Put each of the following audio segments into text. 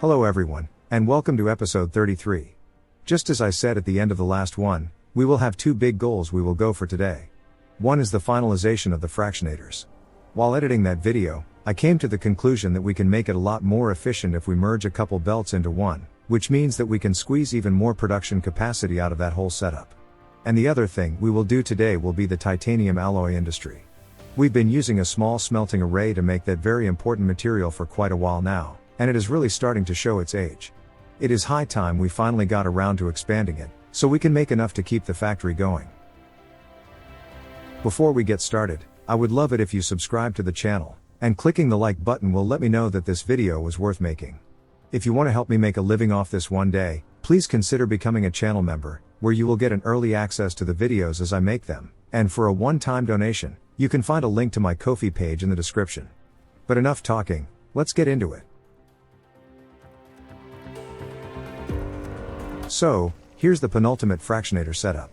Hello everyone, and welcome to episode 33. Just as I said at the end of the last one, we will have two big goals we will go for today. One is the finalization of the Fractionators. While editing that video, I came to the conclusion that we can make it a lot more efficient if we merge a couple belts into one, which means that we can squeeze even more production capacity out of that whole setup. And the other thing we will do today will be the titanium alloy industry. We've been using a small smelting array to make that very important material for quite a while now, and it is really starting to show its age. It is high time we finally got around to expanding it, so we can make enough to keep the factory going. Before we get started, I would love it if you subscribe to the channel, and clicking the like button will let me know that this video was worth making. If you want to help me make a living off this one day, please consider becoming a channel member, where you will get an early access to the videos as I make them, and for a one-time donation, you can find a link to my Ko-fi page in the description. But enough talking, let's get into it. So, here's the penultimate fractionator setup.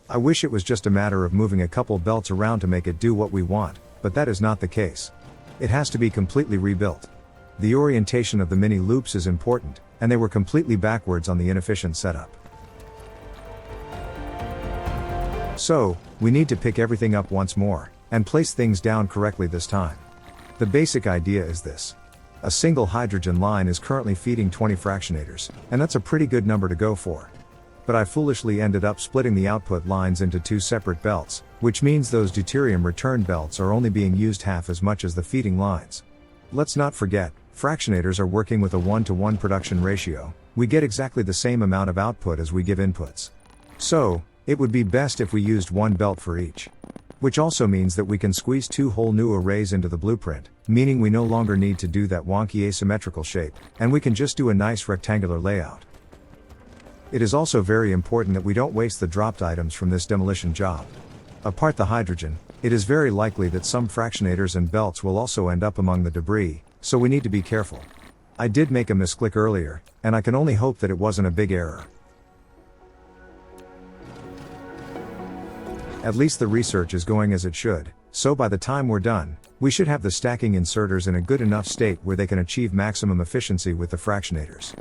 I wish it was just a matter of moving a couple belts around to make it do what we want, but that is not the case. It has to be completely rebuilt. The orientation of the mini loops is important, and they were completely backwards on the inefficient setup. So, we need to pick everything up once more, and place things down correctly this time. The basic idea is this. A single hydrogen line is currently feeding 20 fractionators, and that's a pretty good number to go for. But I foolishly ended up splitting the output lines into two separate belts, which means those deuterium return belts are only being used half as much as the feeding lines. Let's not forget, fractionators are working with a 1-to-1 production ratio. We get exactly the same amount of output as we give inputs. So, it would be best if we used one belt for each. Which also means that we can squeeze two whole new arrays into the blueprint, meaning we no longer need to do that wonky asymmetrical shape, and we can just do a nice rectangular layout. It is also very important that we don't waste the dropped items from this demolition job. Apart the hydrogen, it is very likely that some fractionators and belts will also end up among the debris, so we need to be careful. I did make a misclick earlier, and I can only hope that it wasn't a big error. At least the research is going as it should, so by the time we're done, we should have the stacking inserters in a good enough state where they can achieve maximum efficiency with the fractionators.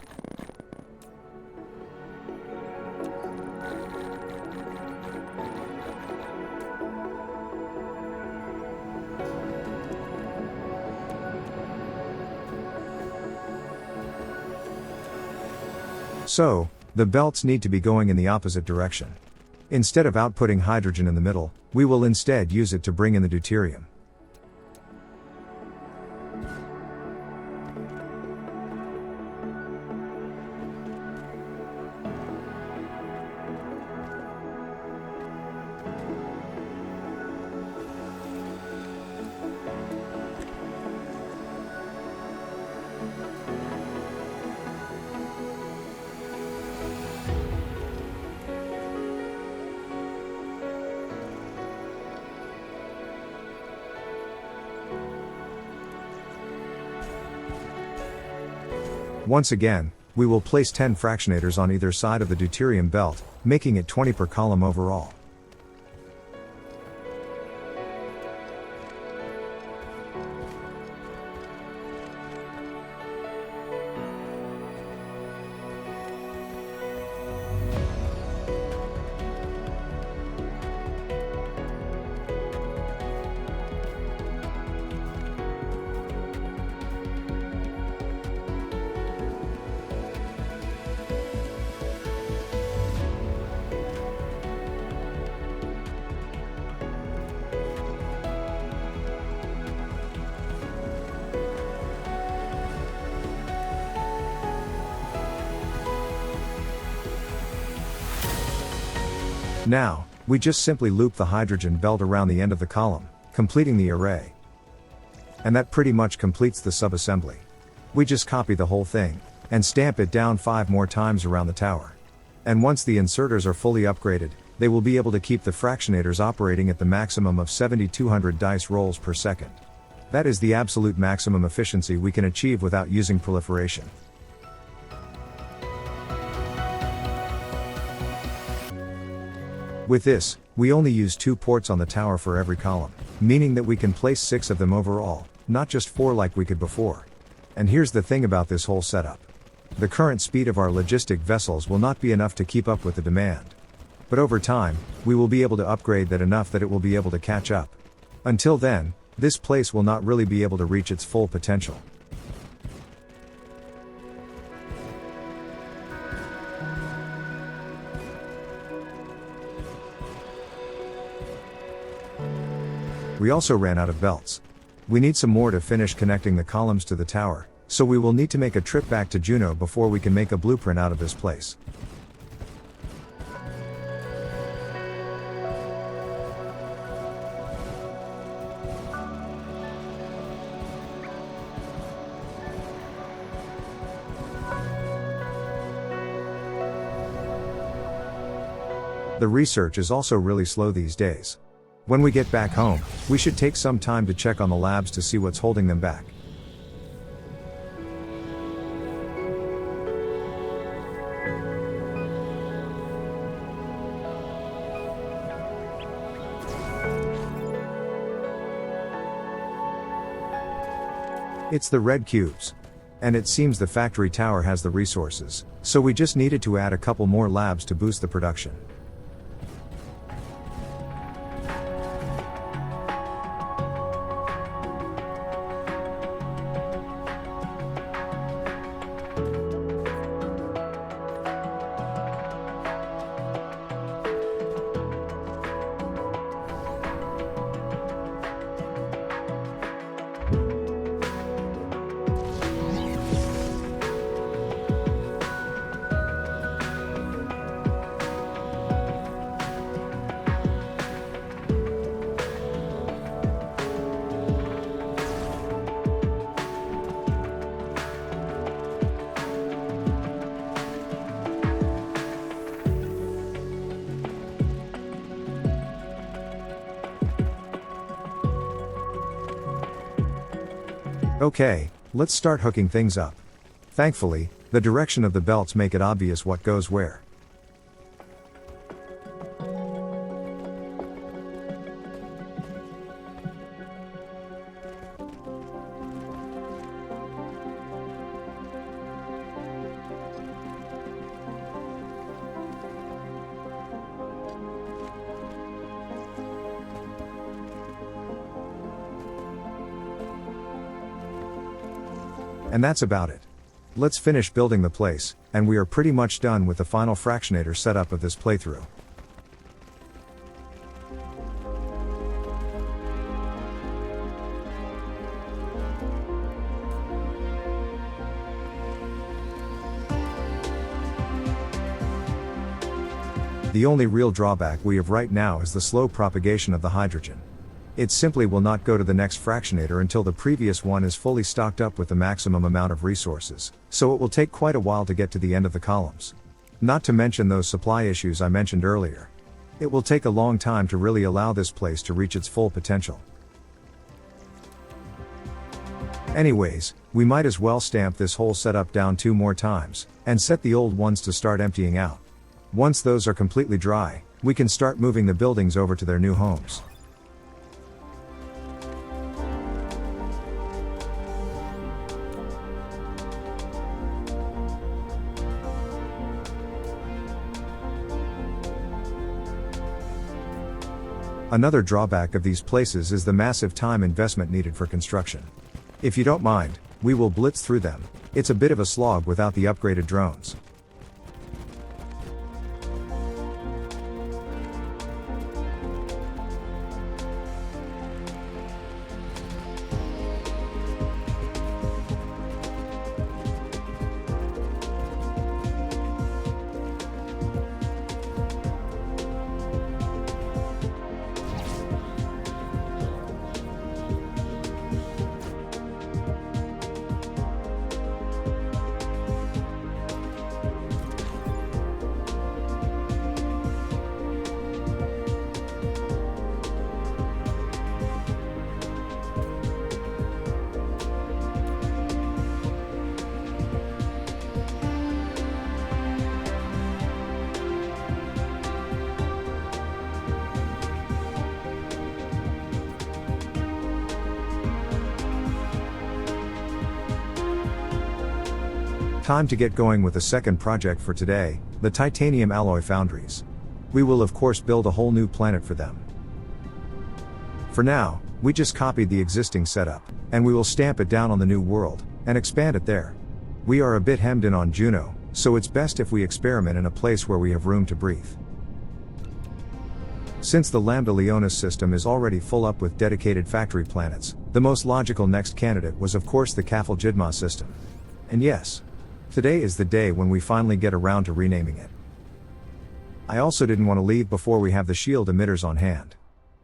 So, the belts need to be going in the opposite direction. Instead of outputting hydrogen in the middle, we will instead use it to bring in the deuterium. Once again, we will place 10 fractionators on either side of the deuterium belt, making it 20 per column overall. Now, we just simply loop the hydrogen belt around the end of the column, completing the array. And that pretty much completes the subassembly. We just copy the whole thing, and stamp it down 5 more times around the tower. And once the inserters are fully upgraded, they will be able to keep the fractionators operating at the maximum of 7,200 dice rolls per second. That is the absolute maximum efficiency we can achieve without using proliferation. With this, we only use 2 ports on the tower for every column, meaning that we can place 6 of them overall, not just 4 like we could before. And here's the thing about this whole setup. The current speed of our logistic vessels will not be enough to keep up with the demand. But over time, we will be able to upgrade that enough that it will be able to catch up. Until then, this place will not really be able to reach its full potential. We also ran out of belts. We need some more to finish connecting the columns to the tower, so we will need to make a trip back to Juneau before we can make a blueprint out of this place. The research is also really slow these days. When we get back home, we should take some time to check on the labs to see what's holding them back. It's the red cubes. And it seems the factory tower has the resources, so we just needed to add a couple more labs to boost the production. Okay, let's start hooking things up. Thankfully, the direction of the belts make it obvious what goes where. And that's about it. Let's finish building the place, and we are pretty much done with the final Fractionator setup of this playthrough. The only real drawback we have right now is the slow propagation of the hydrogen. It simply will not go to the next Fractionator until the previous one is fully stocked up with the maximum amount of resources, so it will take quite a while to get to the end of the columns. Not to mention those supply issues I mentioned earlier. It will take a long time to really allow this place to reach its full potential. Anyways, we might as well stamp this whole setup down 2 more times, and set the old ones to start emptying out. Once those are completely dry, we can start moving the buildings over to their new homes. Another drawback of these places is the massive time investment needed for construction. If you don't mind, we will blitz through them. It's a bit of a slog without the upgraded drones. Time to get going with the second project for today, the titanium alloy foundries. We will of course build a whole new planet for them. For now, we just copied the existing setup, and we will stamp it down on the new world, and expand it there. We are a bit hemmed in on Juno, so it's best if we experiment in a place where we have room to breathe. Since the Lambda Leonis system is already full up with dedicated factory planets, the most logical next candidate was of course the Kafal-Jidma system. And yes, today is the day when we finally get around to renaming it. I also didn't want to leave before we have the shield emitters on hand.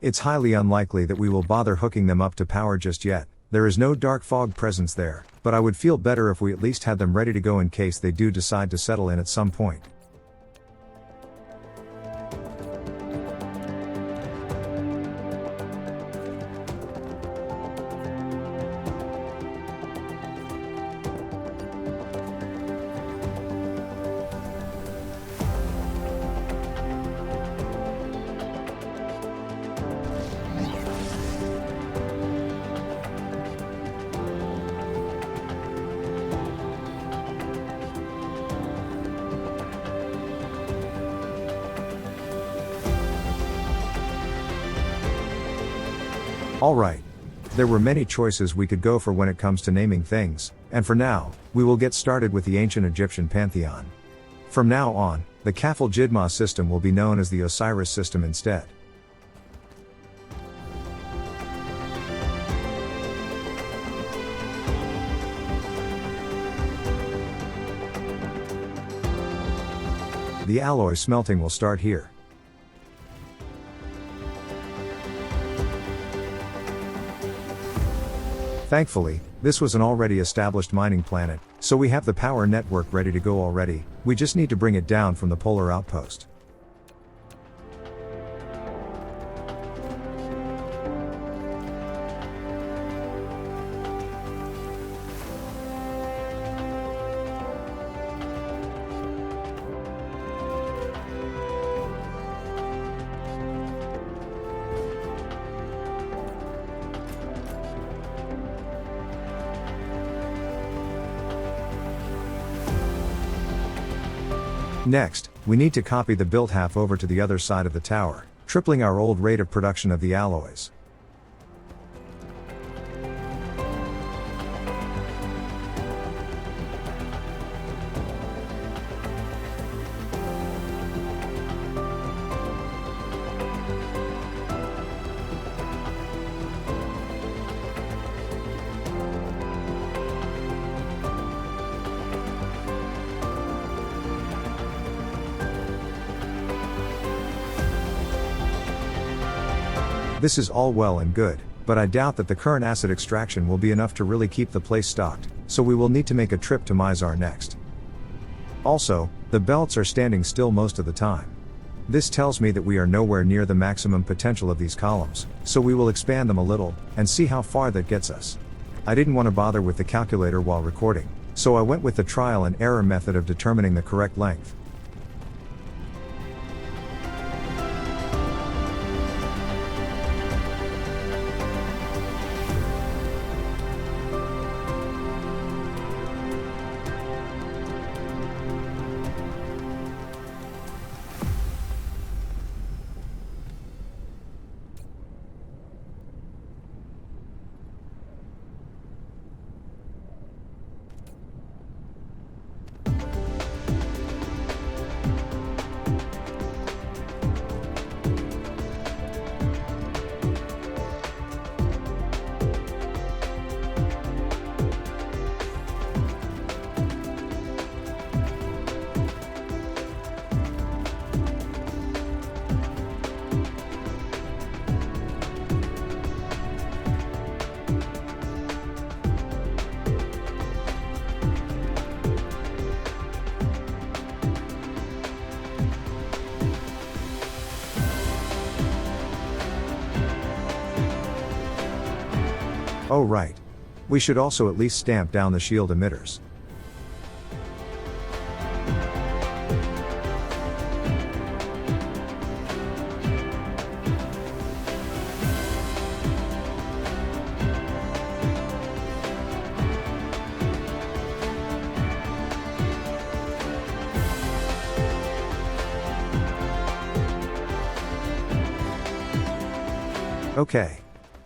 It's highly unlikely that we will bother hooking them up to power just yet. There is no dark fog presence there, but I would feel better if we at least had them ready to go in case they do decide to settle in at some point. Alright. There were many choices we could go for when it comes to naming things, and for now, we will get started with the ancient Egyptian pantheon. From now on, the Kafal-Jidma system will be known as the Osiris system instead. The alloy smelting will start here. Thankfully, this was an already established mining planet, so we have the power network ready to go already. We just need to bring it down from the polar outpost. Next, we need to copy the built half over to the other side of the tower, tripling our old rate of production of the alloys. This is all well and good, but I doubt that the current acid extraction will be enough to really keep the place stocked, so we will need to make a trip to Mizar next. Also, the belts are standing still most of the time. This tells me that we are nowhere near the maximum potential of these columns, so we will expand them a little, and see how far that gets us. I didn't want to bother with the calculator while recording, so I went with the trial and error method of determining the correct length. Oh right. We should also at least stamp down the shield emitters. Okay.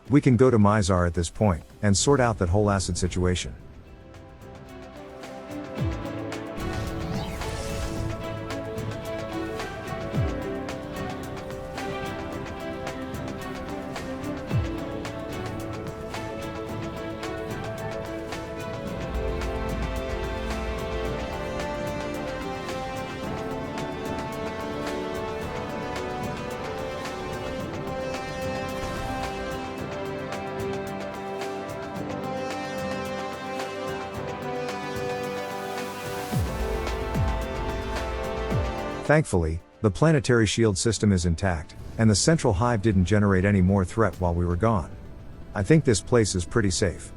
We can go to Mizar at this point, and sort out that whole acid situation. Thankfully, the planetary shield system is intact, and the central hive didn't generate any more threat while we were gone. I think this place is pretty safe.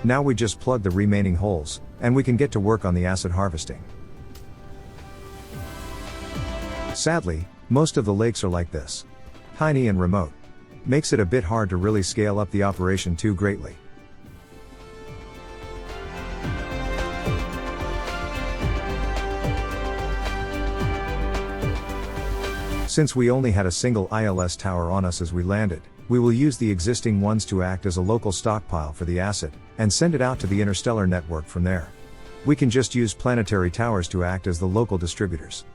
Now we just plug the remaining holes, and we can get to work on the acid harvesting. Sadly, most of the lakes are like this. Tiny and remote. Makes it a bit hard to really scale up the operation too greatly. Since we only had a single ILS tower on us as we landed, we will use the existing ones to act as a local stockpile for the acid, and send it out to the interstellar network from there. We can just use planetary towers to act as the local distributors.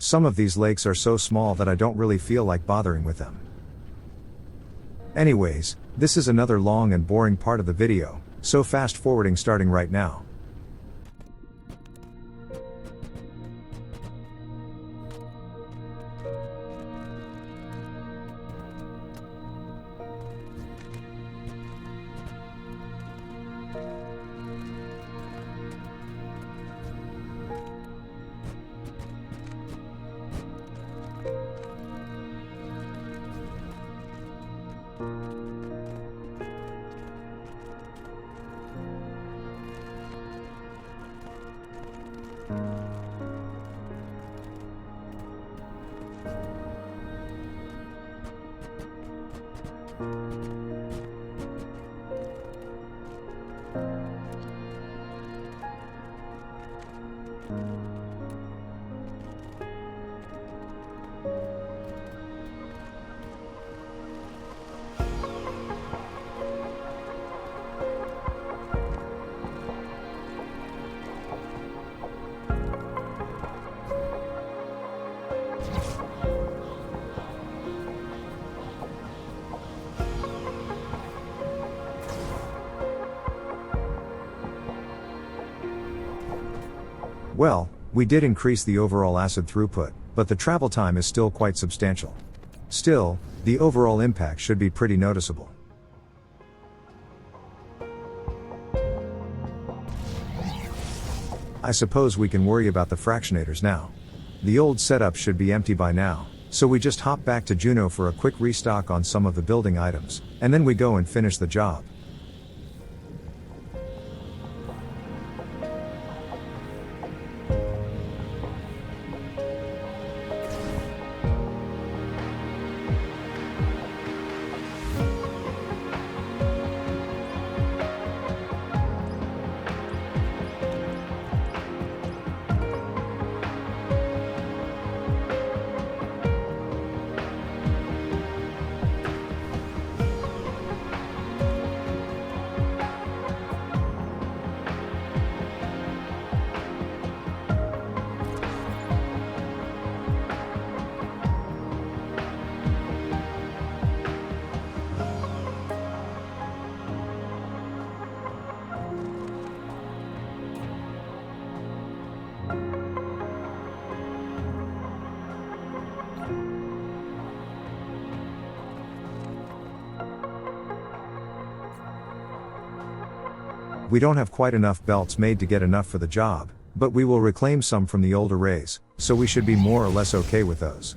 Some of these lakes are so small that I don't really feel like bothering with them. Anyways, this is another long and boring part of the video, so fast forwarding starting right now. Well, we did increase the overall acid throughput, but the travel time is still quite substantial. Still, the overall impact should be pretty noticeable. I suppose we can worry about the fractionators now. The old setup should be empty by now, so we just hop back to Juno for a quick restock on some of the building items, and then we go and finish the job. We don't have quite enough belts made to get enough for the job, but we will reclaim some from the old arrays, so we should be more or less okay with those.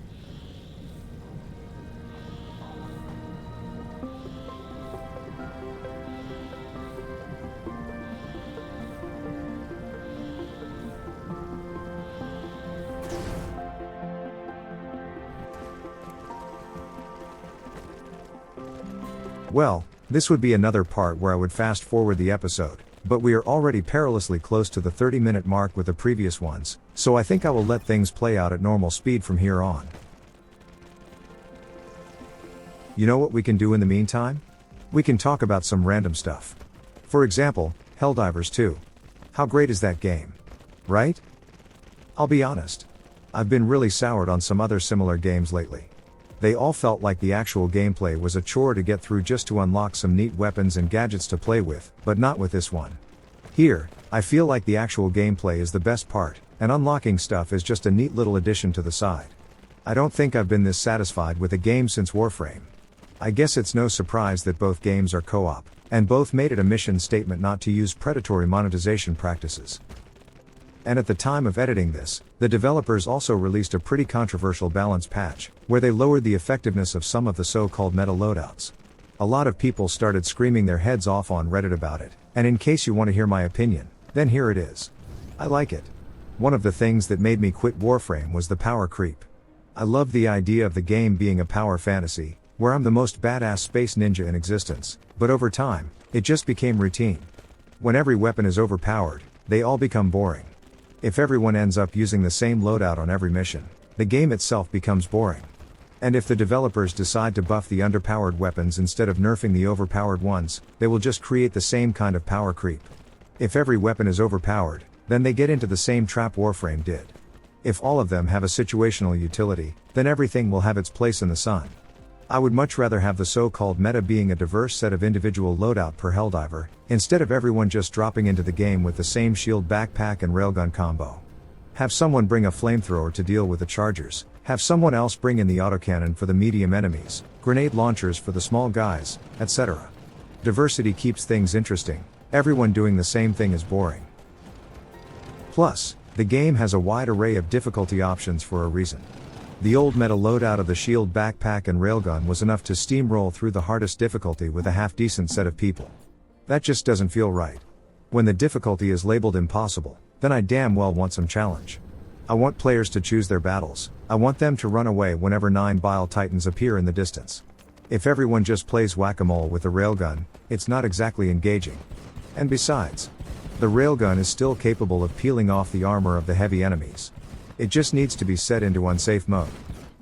Well, this would be another part where I would fast forward the episode, but we are already perilously close to the 30-minute mark with the previous ones, so I think I will let things play out at normal speed from here on. You know what we can do in the meantime? We can talk about some random stuff. For example, Helldivers 2. How great is that game? Right? I'll be honest. I've been really soured on some other similar games lately. They all felt like the actual gameplay was a chore to get through just to unlock some neat weapons and gadgets to play with, but not with this one. Here, I feel like the actual gameplay is the best part, and unlocking stuff is just a neat little addition to the side. I don't think I've been this satisfied with a game since Warframe. I guess it's no surprise that both games are co-op, and both made it a mission statement not to use predatory monetization practices. And at the time of editing this, the developers also released a pretty controversial balance patch, where they lowered the effectiveness of some of the so-called meta loadouts. A lot of people started screaming their heads off on Reddit about it, and in case you want to hear my opinion, then here it is. I like it. One of the things that made me quit Warframe was the power creep. I loved the idea of the game being a power fantasy, where I'm the most badass space ninja in existence, but over time, it just became routine. When every weapon is overpowered, they all become boring. If everyone ends up using the same loadout on every mission, the game itself becomes boring. And if the developers decide to buff the underpowered weapons instead of nerfing the overpowered ones, they will just create the same kind of power creep. If every weapon is overpowered, then they get into the same trap Warframe did. If all of them have a situational utility, then everything will have its place in the sun. I would much rather have the so-called meta being a diverse set of individual loadout per Helldiver, instead of everyone just dropping into the game with the same shield backpack and railgun combo. Have someone bring a flamethrower to deal with the chargers, have someone else bring in the autocannon for the medium enemies, grenade launchers for the small guys, etc. Diversity keeps things interesting, everyone doing the same thing is boring. Plus, the game has a wide array of difficulty options for a reason. The old meta loadout of the shield backpack and railgun was enough to steamroll through the hardest difficulty with a half-decent set of people. That just doesn't feel right. When the difficulty is labeled impossible, then I damn well want some challenge. I want players to choose their battles, I want them to run away whenever 9 Bile Titans appear in the distance. If everyone just plays whack-a-mole with a railgun, it's not exactly engaging. And besides, the railgun is still capable of peeling off the armor of the heavy enemies. It just needs to be set into unsafe mode.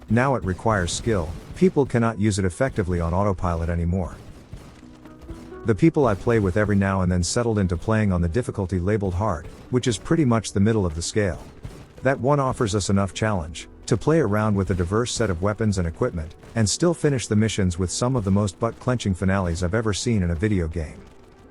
Now it requires skill, people cannot use it effectively on autopilot anymore. The people I play with every now and then settled into playing on the difficulty labeled hard, which is pretty much the middle of the scale. That one offers us enough challenge to play around with a diverse set of weapons and equipment, and still finish the missions with some of the most butt-clenching finales I've ever seen in a video game.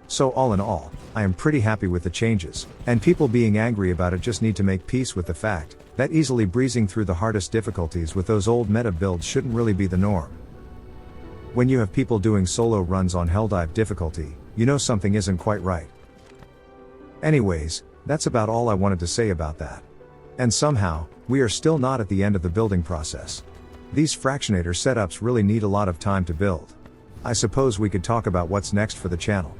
So all in all, I am pretty happy with the changes, and people being angry about it just need to make peace with the fact that easily breezing through the hardest difficulties with those old meta builds shouldn't really be the norm. When you have people doing solo runs on Helldive difficulty, you know something isn't quite right. Anyways, that's about all I wanted to say about that. And somehow, we are still not at the end of the building process. These Fractionator setups really need a lot of time to build. I suppose we could talk about what's next for the channel.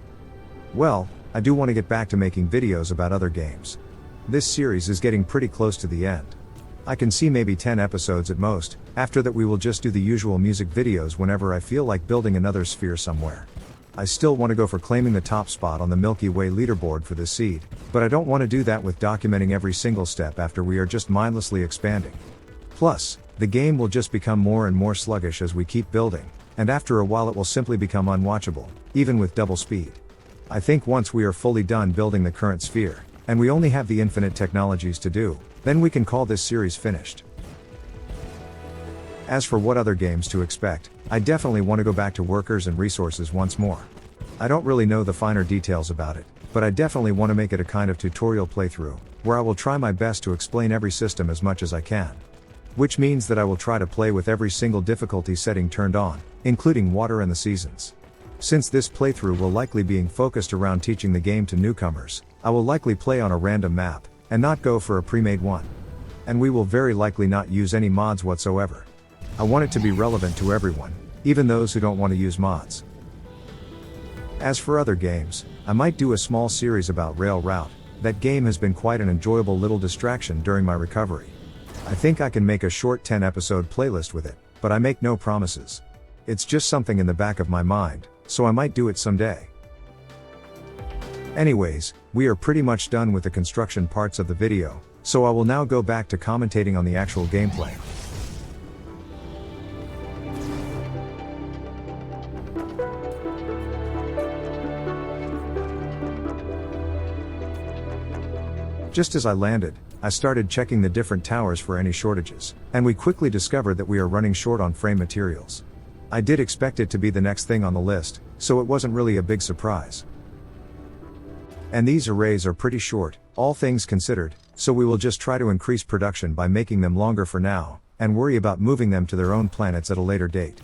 Well, I do want to get back to making videos about other games. This series is getting pretty close to the end. I can see maybe 10 episodes at most, after that we will just do the usual music videos whenever I feel like building another sphere somewhere. I still want to go for claiming the top spot on the Milky Way leaderboard for this seed, but I don't want to do that with documenting every single step after we are just mindlessly expanding. Plus, the game will just become more and more sluggish as we keep building, and after a while it will simply become unwatchable, even with double speed. I think once we are fully done building the current sphere, and we only have the infinite technologies to do, then we can call this series finished. As for what other games to expect, I definitely want to go back to workers and resources once more. I don't really know the finer details about it, but I definitely want to make it a kind of tutorial playthrough, where I will try my best to explain every system as much as I can. Which means that I will try to play with every single difficulty setting turned on, including water and the seasons. Since this playthrough will likely being focused around teaching the game to newcomers, I will likely play on a random map, and not go for a pre-made one. And we will very likely not use any mods whatsoever. I want it to be relevant to everyone, even those who don't want to use mods. As for other games, I might do a small series about Rail Route. That game has been quite an enjoyable little distraction during my recovery. I think I can make a short 10-episode playlist with it, but I make no promises. It's just something in the back of my mind, so I might do it someday. Anyways, we are pretty much done with the construction parts of the video, so I will now go back to commentating on the actual gameplay. Just as I landed, I started checking the different towers for any shortages, and we quickly discovered that we are running short on frame materials. I did expect it to be the next thing on the list, so it wasn't really a big surprise. And these arrays are pretty short, all things considered, so we will just try to increase production by making them longer for now, and worry about moving them to their own planets at a later date.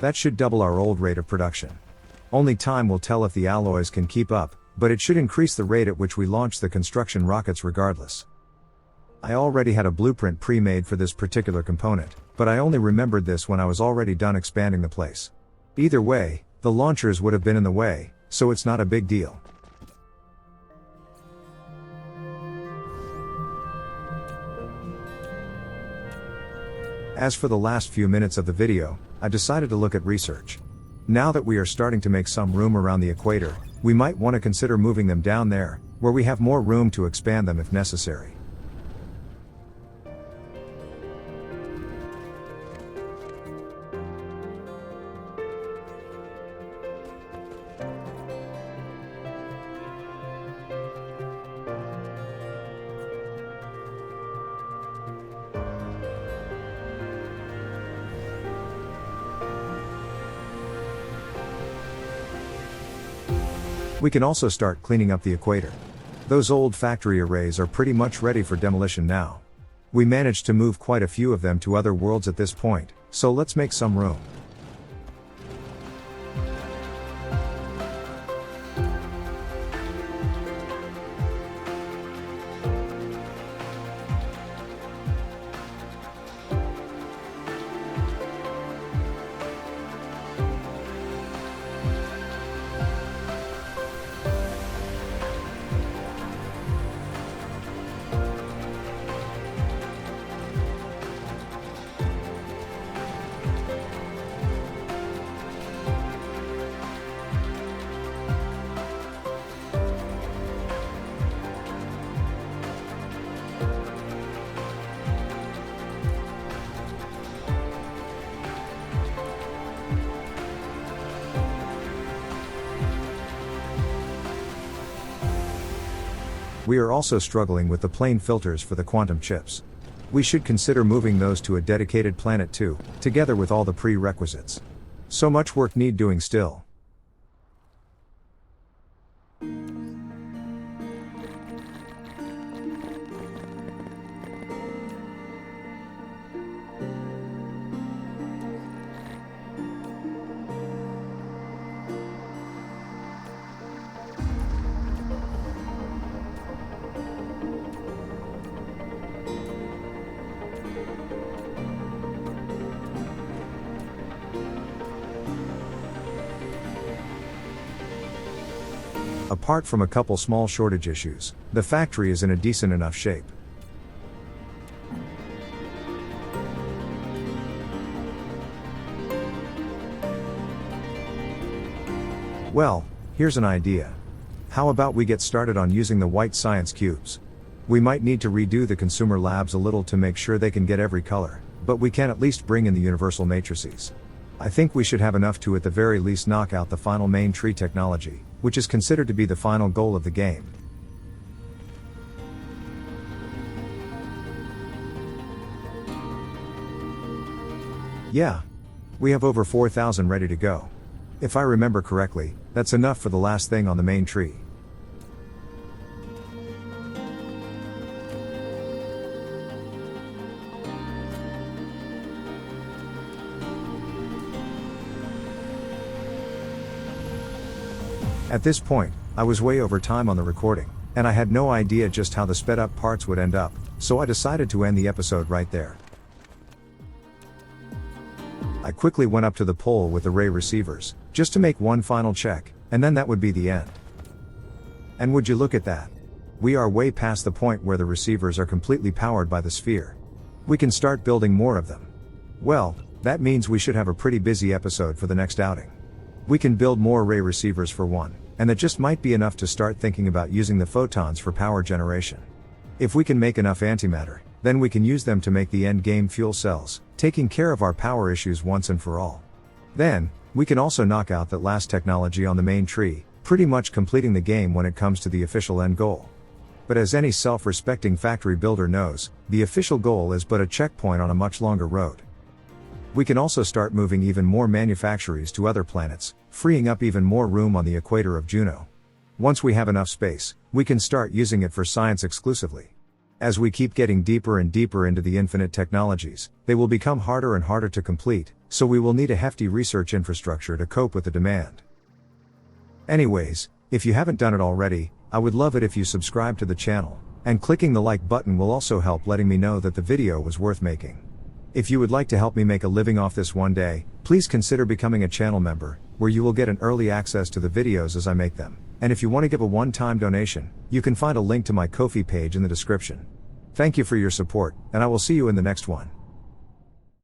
That should double our old rate of production. Only time will tell if the alloys can keep up, but it should increase the rate at which we launch the construction rockets regardless. I already had a blueprint pre-made for this particular component, but I only remembered this when I was already done expanding the place. Either way, the launchers would have been in the way, so it's not a big deal. As for the last few minutes of the video, I decided to look at research. Now that we are starting to make some room around the equator, we might want to consider moving them down there, where we have more room to expand them if necessary. We can also start cleaning up the equator. Those old factory arrays are pretty much ready for demolition now. We managed to move quite a few of them to other worlds at this point, so let's make some room. We are also struggling with the plane filters for the quantum chips. We should consider moving those to a dedicated planet too, together with all the prerequisites. So much work need doing still. Apart from a couple small shortage issues, the factory is in a decent enough shape. Well, here's an idea. How about we get started on using the white science cubes? We might need to redo the consumer labs a little to make sure they can get every color, but we can at least bring in the universal matrices. I think we should have enough to at the very least knock out the final main tree technology, which is considered to be the final goal of the game. Yeah. We have over 4,000 ready to go. If I remember correctly, that's enough for the last thing on the main tree. At this point, I was way over time on the recording, and I had no idea just how the sped up parts would end up, so I decided to end the episode right there. I quickly went up to the pole with the ray receivers, just to make one final check, and then that would be the end. And would you look at that? We are way past the point where the receivers are completely powered by the sphere. We can start building more of them. Well, that means we should have a pretty busy episode for the next outing. We can build more ray receivers for one, and that just might be enough to start thinking about using the photons for power generation. If we can make enough antimatter, then we can use them to make the end game fuel cells, taking care of our power issues once and for all. Then, we can also knock out that last technology on the main tree, pretty much completing the game when it comes to the official end goal. But as any self-respecting factory builder knows, the official goal is but a checkpoint on a much longer road. We can also start moving even more manufactories to other planets, freeing up even more room on the equator of Juno. Once we have enough space, we can start using it for science exclusively. As we keep getting deeper and deeper into the infinite technologies, they will become harder and harder to complete, so we will need a hefty research infrastructure to cope with the demand. Anyways, if you haven't done it already, I would love it if you subscribe to the channel, and clicking the like button will also help letting me know that the video was worth making. If you would like to help me make a living off this one day, please consider becoming a channel member, where you will get an early access to the videos as I make them. And if you want to give a one-time donation, you can find a link to my Ko-fi page in the description. Thank you for your support, and I will see you in the next one.